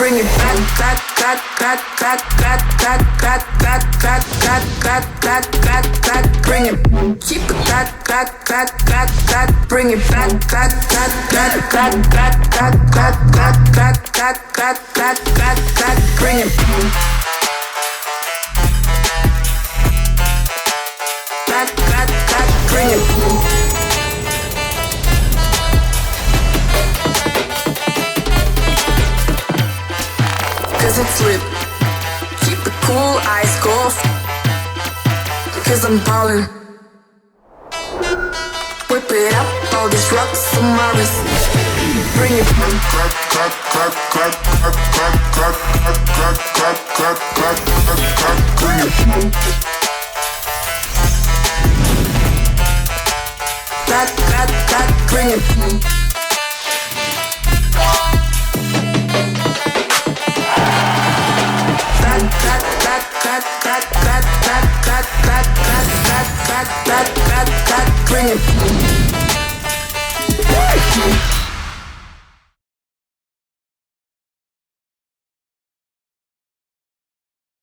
bring it back, back, back, back, back, back, back, back, back, back, back, back, back, back, back, bring it, keep it back, back, back, back, back, bring it back, back, back, back, back, back, back, back, back, back, back, back, back, back, back, bring it. Back, back, back, bring it. Cause it's lit. Keep it cool, ice cold. Cause I'm ballin'. Whip it up, all these rocks on my wrist. Bring it back, back, back, back, back, back, back, back, back, back, back, back, back, back, bring it. Back, back, back, bring it. Back, back, back, back, back, back, back, back, back, back, back, back, back, back, bring it.